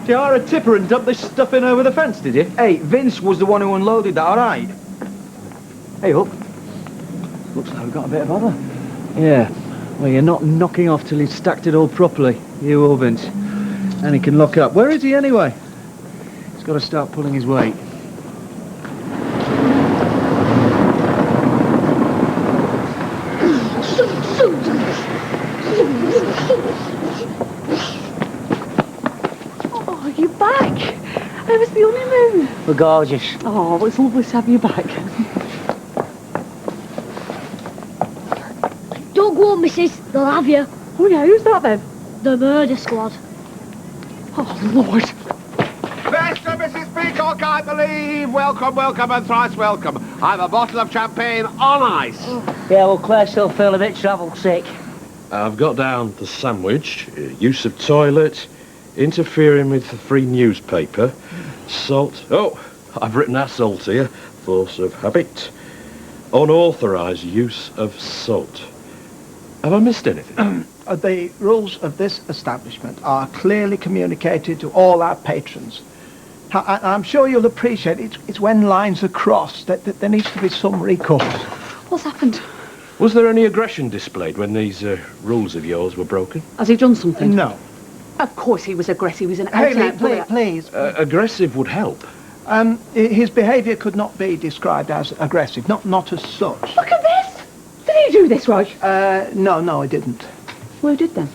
you hire a tipper and dump this stuff in over the fence, did you? Hey, Vince was the one who unloaded that, all right? Hey, Hook. Looks like we've got a bit of bother. Yeah. Well, you're not knocking off till he's stacked it all properly. You or Vince. And he can lock up. Where is he anyway? He's got to start pulling his weight. Oh, you're back. How was the honeymoon? We're gorgeous. Oh, well, it's lovely to have you back. Don't go on, missus. They'll have you. Oh, yeah, who's that then? The murder squad. Oh, Lord. Mr. and Mrs. Peacock, I believe. Welcome, welcome, and thrice welcome. I've a bottle of champagne on ice. Yeah, well, Claire's still feeling a bit travel sick. I've got down the sandwich, use of toilet, interfering with the free newspaper, salt... Oh, I've written assault here, force of habit, unauthorised use of salt. Have I missed anything? The rules of this establishment are clearly communicated to all our patrons. I'm sure you'll appreciate it's when lines are crossed that there needs to be some recourse. What's happened? Was there any aggression displayed when these rules of yours were broken? Has he done something? No. Of course he was aggressive. He was an Hayley, out-and-out please. Aggressive would help. His behaviour could not be described as aggressive, not as such. Look at this! Did he do this, Roy? No, I didn't. Who did then?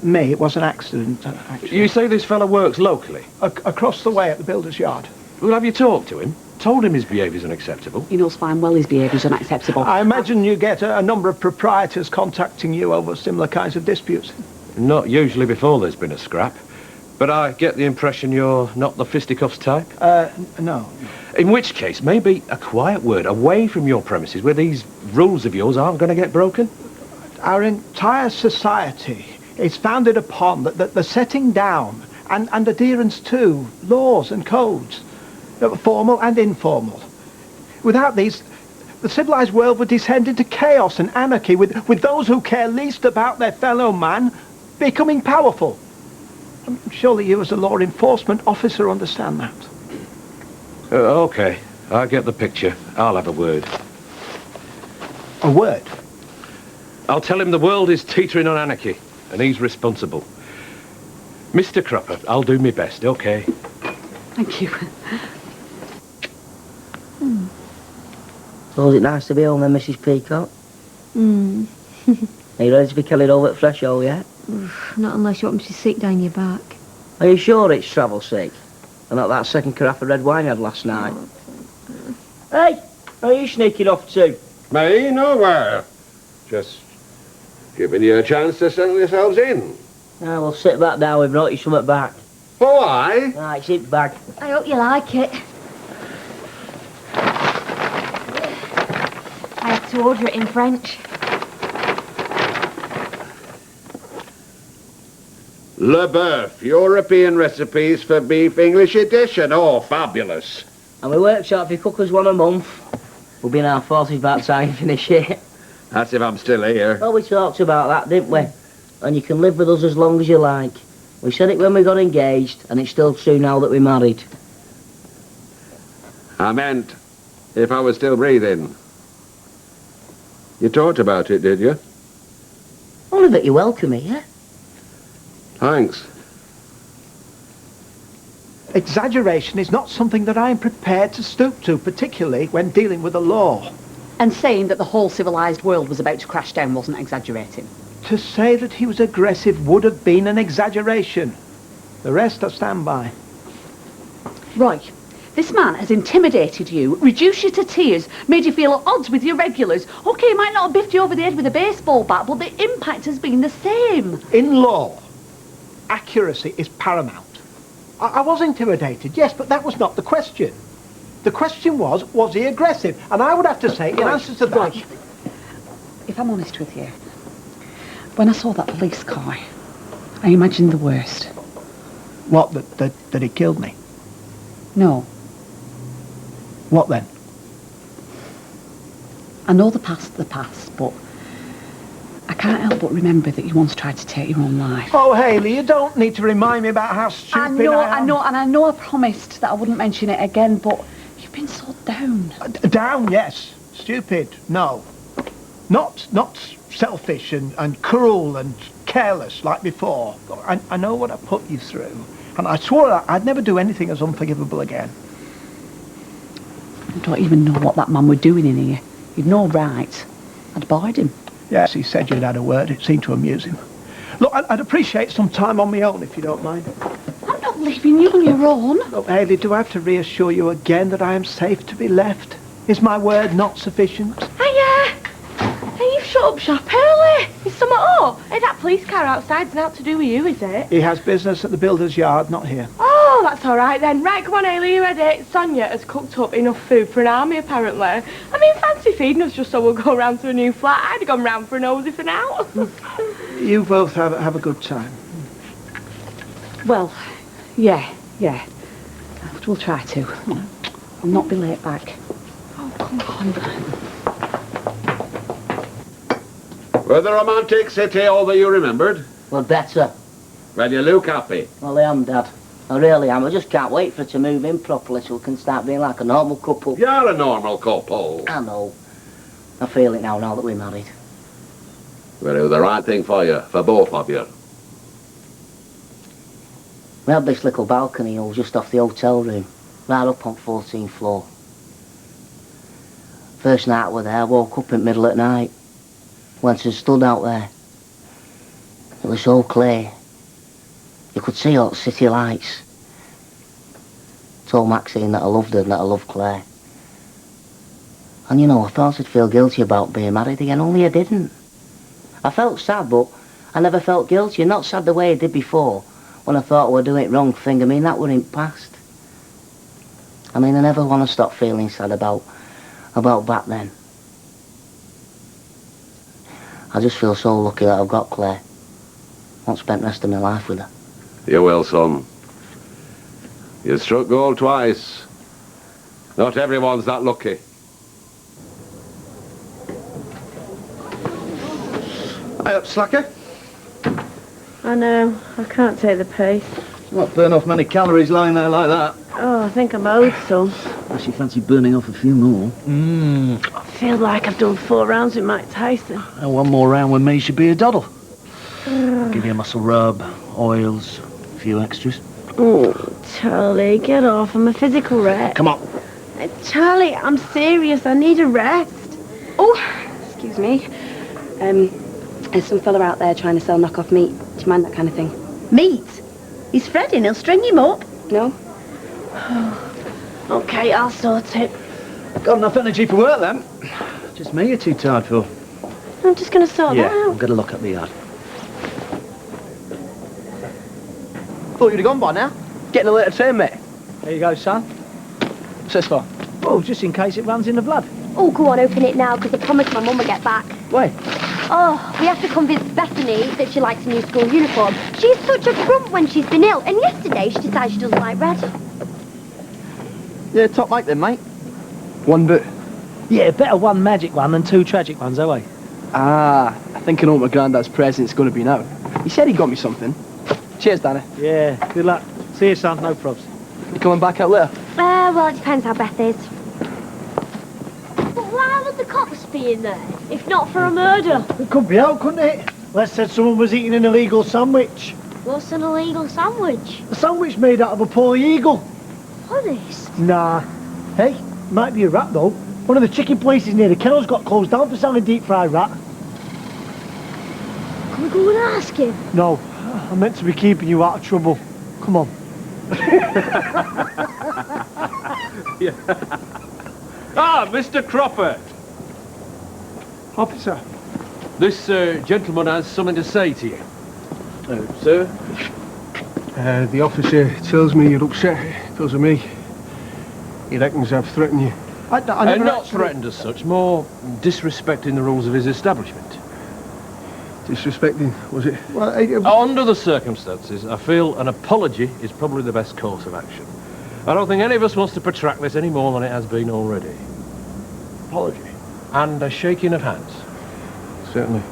Me. It was an accident, actually. You say this fella works locally? Across the way at the builder's yard. Well, have you talked to him? Told him his behaviour's unacceptable? He knows fine well his behaviour's unacceptable. I imagine you get a number of proprietors contacting you over similar kinds of disputes. Not usually before there's been a scrap. But I get the impression you're not the fisticuffs type? No. In which case, maybe a quiet word away from your premises where these rules of yours aren't going to get broken? Our entire society is founded upon the setting down and adherence to laws and codes, formal and informal. Without these, the civilized world would descend into chaos and anarchy, with those who care least about their fellow man becoming powerful. Surely you as a law enforcement officer understand that. OK, I get the picture. I'll have a word. A word? I'll tell him the world is teetering on anarchy, and he's responsible. Mr. Cropper, I'll do my best, OK? Thank you. Was it nice to be home then, Mrs. Peacock? Are you ready to be carried over at Threshold yet? Not unless you want me to sit down your back. Are you sure it's travel sick? And not that second carafe of red wine you had last night? Hey, where are you sneaking off to? Me? Nowhere. Just giving you a chance to settle yourselves in. Ah, well, sit back down. We've brought you something back. Why? Right, sit back. I hope you like it. I have to order it in French. Le Boeuf, European recipes for beef English edition. Oh, fabulous. And we workshop if you cook us one a month. We'll be in our 40s by the time you finish it. That's if I'm still here. Well, we talked about that, didn't we? And you can live with us as long as you like. We said it when we got engaged, and it's still true now that we're married. I meant if I was still breathing. You talked about it, did you? Only that you welcome me, yeah? Thanks. Exaggeration is not something that I'm prepared to stoop to, particularly when dealing with the law. And saying that the whole civilised world was about to crash down wasn't exaggerating. To say that he was aggressive would have been an exaggeration. The rest I stand by. Roy, this man has intimidated you, reduced you to tears, made you feel at odds with your regulars. OK, he might not have biffed you over the head with a baseball bat, but the impact has been the same. In law, accuracy is paramount. I was intimidated, yes, but that was not the question. The question was he aggressive? And I would have to say, in answer to that... If I'm honest with you, when I saw that police car, I imagined the worst. What, that he killed me? No. What then? I know the past, but I can't help but remember that you once tried to take your own life. Oh, Hayley, you don't need to remind me about how stupid I am. I know I promised that I wouldn't mention it again, but you've been so down. Down, yes. Stupid, no. Not selfish and cruel and careless like before. I know what I put you through, and I swore I'd never do anything as unforgivable again. I don't even know what that man were doing in here. You'd no right. I'd bored him. Yes, he said you'd had a word. It seemed to amuse him. Look, I'd appreciate some time on my own, if you don't mind. I'm not leaving you on your own. Look, Hayley, do I have to reassure you again that I am safe to be left? Is my word not sufficient? Hey, you've shut up shop early. Is someone up? Hey, that police car outside's not to do with you, is it? He has business at the builder's yard, not here. Oh, that's all right then. Right, come on, Hayley, you ready? Sonia has cooked up enough food for an army, apparently. I mean, fancy feeding us just so we'll go round to a new flat. I'd have gone round for a nosy for now. You both have a good time. Well, yeah. We'll try to. I'll not be late back. Oh, come on. Were the romantic city all that you remembered? Well, better. Well, you look happy. Well, I am, Dad. I really am. I just can't wait for it to move in properly so we can start being like a normal couple. You're a normal couple. I know. I feel it now that we're married. We'll do the right thing for you, for both of you. We had this little balcony hole just off the hotel room, right up on 14th floor. First night we were there, I woke up in the middle of the night. Went and stood out there. It was so clear. You could see all the city lights. Told Maxine that I loved her and that I loved Claire. And you know, I thought I'd feel guilty about being married again, only I didn't. I felt sad, but I never felt guilty, not sad the way I did before, when I thought I were doing it wrong thing. I mean, that were in the past. I mean, I never want to stop feeling sad about back then. I just feel so lucky that I've got Claire. I won't spend the rest of my life with her. You will, son. You struck gold twice. Not everyone's that lucky. Hey up, slacker. I know. I can't take the pace. Not burn off many calories lying there like that. Oh, I think I'm owed some. Unless you fancy burning off a few more. I feel like I've done 4 rounds with Mike Tyson. And one more round with me should be a doddle. I'll give you a muscle rub, oils, a few extras. Oh, Charlie, get off. I'm a physical wreck. Come on. Charlie, I'm serious. I need a rest. Oh, excuse me. There's some fella out there trying to sell knockoff meat. Do you mind that kind of thing? Meat? He's fretting. He'll string him up. No? Okay, I'll sort it. Got enough energy for work then? Just me you're too tired for? I'm just going to sort that I'll out. get a look at the yard. Thought you'd have gone by now. Getting a later train, mate. There you go, son. What's this for? Oh, just in case it runs in the blood. Oh, go on, open it now, because I promised my mum would get back. Wait. Oh, we have to convince Bethany that she likes a new school uniform. She's such a grump when she's been ill, and yesterday she decided she doesn't like red. Yeah, top like them, mate. One bit. Yeah, better one magic one than 2 tragic ones, eh? Ah, I think I know what my granddad's present's going to be now. He said he got me something. Cheers, Danny. Yeah, good luck. See you, son. No probs. You coming back out later? Well, it depends how Beth is. But why would the cops be in there, if not for a murder? It could be out, couldn't it? Les said someone was eating an illegal sandwich. What's an illegal sandwich? A sandwich made out of a poor eagle. Honest? Nah. Hey, might be a rat, though. One of the chicken places near the kennels got closed down for selling deep-fried rat. Can we go and ask him? No, I meant to be keeping you out of trouble. Come on. Ah, Mr. Cropper. Officer. This gentleman has something to say to you. Sir? The officer tells me you're upset because of me. He reckons I've threatened you. I never Not actually... threatened as such, more disrespecting the rules of his establishment. Disrespecting, was it? Well, Under the circumstances, I feel an apology is probably the best course of action. I don't think any of us wants to protract this any more than it has been already. apology. And a shaking of hands. Certainly.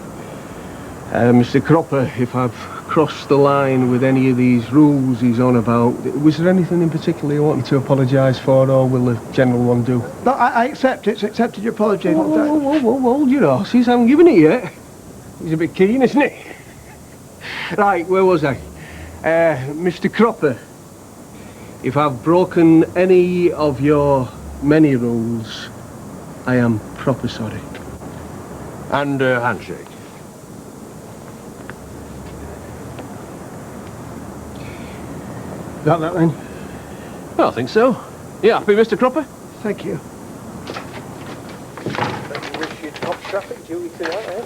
Mr. Cropper, if I've crossed the line with any of these rules he's on about, was there anything in particular you want me to apologise for, or will the general one do? No, I accept it. It's accepted your apology. Whoa, hold your horses. I haven't given it yet. He's a bit keen, isn't he? Right, where was I? Mr. Cropper, if I've broken any of your many rules, I am proper sorry. And handshake. Got that then? Well, I think so. You happy, Mr. Cropper? Thank you. Wish you'd top traffic duty tonight, eh?